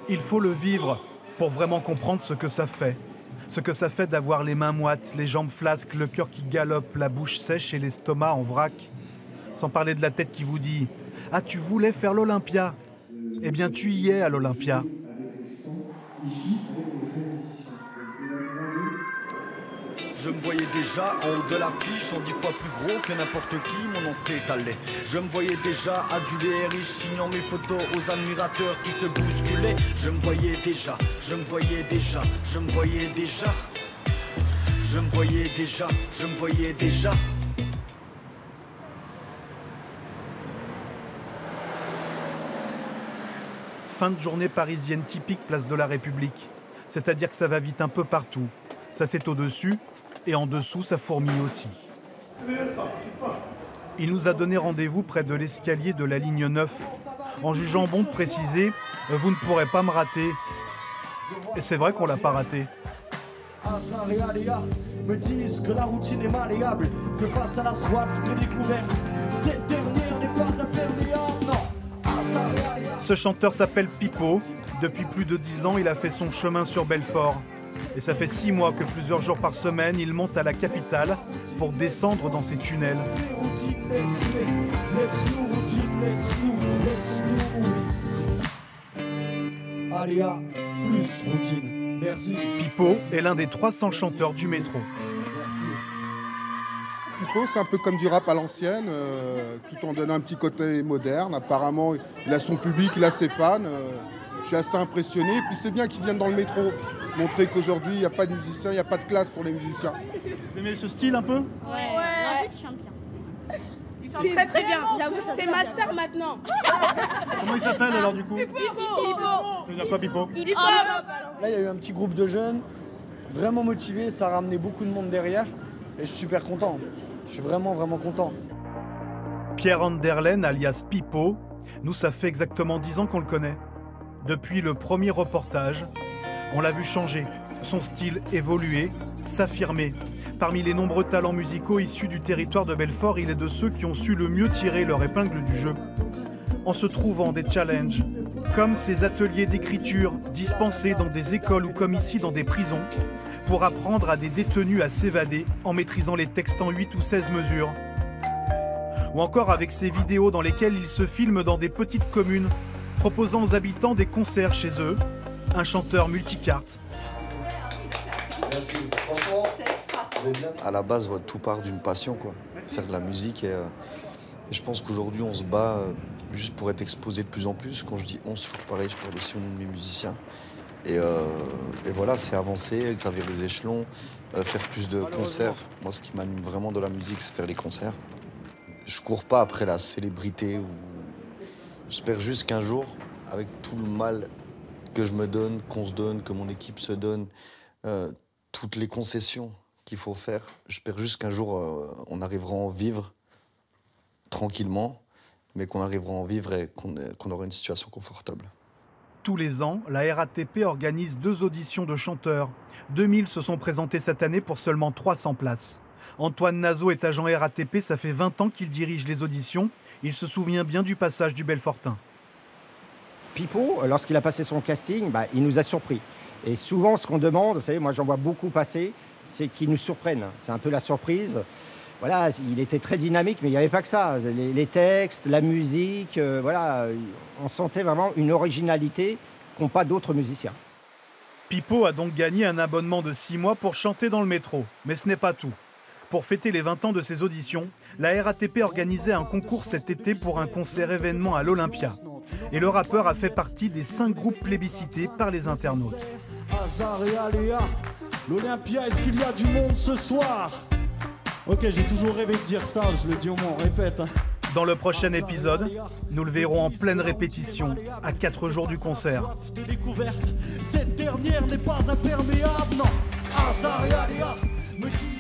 Il faut le vivre pour vraiment comprendre ce que ça fait. Ce que ça fait d'avoir les mains moites, les jambes flasques, le cœur qui galope, la bouche sèche et l'estomac en vrac. Sans parler de la tête qui vous dit « Ah, tu voulais faire l'Olympia ?» Eh bien, tu y es à l'Olympia. Je me voyais déjà en haut de l'affiche, en 10 fois plus gros que n'importe qui, mon nom s'étalait. Je me voyais déjà adulé et riche, signant mes photos aux admirateurs qui se bousculaient. Je me voyais déjà, je me voyais déjà, je me voyais déjà. Je me voyais déjà, je me voyais déjà. Fin de journée parisienne typique, place de la République. C'est-à-dire que ça va vite un peu partout. Ça c'est au-dessus, et en dessous, ça fourmille aussi. Il nous a donné rendez-vous près de l'escalier de la ligne 9. En jugeant bon de préciser, vous ne pourrez pas me rater. Et c'est vrai qu'on l'a pas raté. Me disent que la routine est malléable, que face à la soif de découverte, cette dernière n'est pas imperméable, non. Ce chanteur s'appelle Pipo. Depuis plus de 10 ans, il a fait son chemin sur Belfort. Et ça fait 6 mois que plusieurs jours par semaine, il monte à la capitale pour descendre dans ses tunnels. Aléa, plus routine. Merci. Pipo est l'un des 300 chanteurs du métro. Pipo, c'est un peu comme du rap à l'ancienne, tout en donnant un petit côté moderne. Apparemment, il a son public, il a ses fans. Je suis assez impressionné. Et puis c'est bien qu'ils viennent dans le métro, montrer qu'aujourd'hui, il n'y a pas de musiciens, il n'y a pas de classe pour les musiciens. Vous aimez ce style un peu? Ouais. En plus, ils chantent bien. Ils sont très très bien, j'avoue, c'est master maintenant. Comment il s'appelle alors du coup? Pipo. Ça veut dire quoi Pipo? Là, il y a eu un petit groupe de jeunes, vraiment motivés, ça a ramené beaucoup de monde derrière. Et je suis super content. Je suis vraiment content. Pierre Anderlen, alias Pipo, nous ça fait exactement 10 ans qu'on le connaît. Depuis le premier reportage, on l'a vu changer, son style évoluer, s'affirmer. Parmi les nombreux talents musicaux issus du territoire de Belfort, il est de ceux qui ont su le mieux tirer leur épingle du jeu. En se trouvant des challenges, comme ces ateliers d'écriture dispensés dans des écoles ou comme ici dans des prisons, pour apprendre à des détenus à s'évader en maîtrisant les textes en 8 ou 16 mesures. Ou encore avec ces vidéos dans lesquelles ils se filment dans des petites communes, proposant aux habitants des concerts chez eux, un chanteur multicarte. Merci. Franchement, à la base, tout part d'une passion, quoi. Faire de la musique et je pense qu'aujourd'hui, on se bat juste pour être exposé de plus en plus. Quand je dis on, c'est toujours pareil, je parle aussi au nom de mes musiciens. Et voilà, c'est avancer, gravir les échelons, faire plus de concerts. Moi, ce qui m'anime vraiment dans la musique, c'est faire les concerts. Je cours pas après la célébrité. J'espère juste qu'un jour, avec tout le mal que je me donne, qu'on se donne, que mon équipe se donne, toutes les concessions qu'il faut faire, j'espère juste qu'un jour, on arrivera à en vivre tranquillement, mais qu'on arrivera à en vivre et qu'on aura une situation confortable. Tous les ans, la RATP organise 2 auditions de chanteurs. 2000 se sont présentés cette année pour seulement 300 places. Antoine Nazo est agent RATP, ça fait 20 ans qu'il dirige les auditions. Il se souvient bien du passage du Belfortin. Pipo, lorsqu'il a passé son casting, il nous a surpris. Et souvent, ce qu'on demande, vous savez, moi j'en vois beaucoup passer, c'est qu'ils nous surprennent. C'est un peu la surprise. Voilà, il était très dynamique, mais il n'y avait pas que ça. Les textes, la musique, voilà, on sentait vraiment une originalité qu'ont pas d'autres musiciens. Pipo a donc gagné un abonnement de 6 mois pour chanter dans le métro. Mais ce n'est pas tout. Pour fêter les 20 ans de ses auditions, la RATP organisait un concours cet été pour un concert événement à l'Olympia. Et le rappeur a fait partie des 5 groupes plébiscités par les internautes. Hasard et aléa, l'Olympia, est-ce qu'il y a du monde ce soir? Ok, j'ai toujours rêvé de dire ça, je le dis au moins, on répète. Dans le prochain épisode, nous le verrons en pleine répétition, à 4 jours du concert. Cette dernière n'est pas imperméable, non. Hasard et aléa, me dit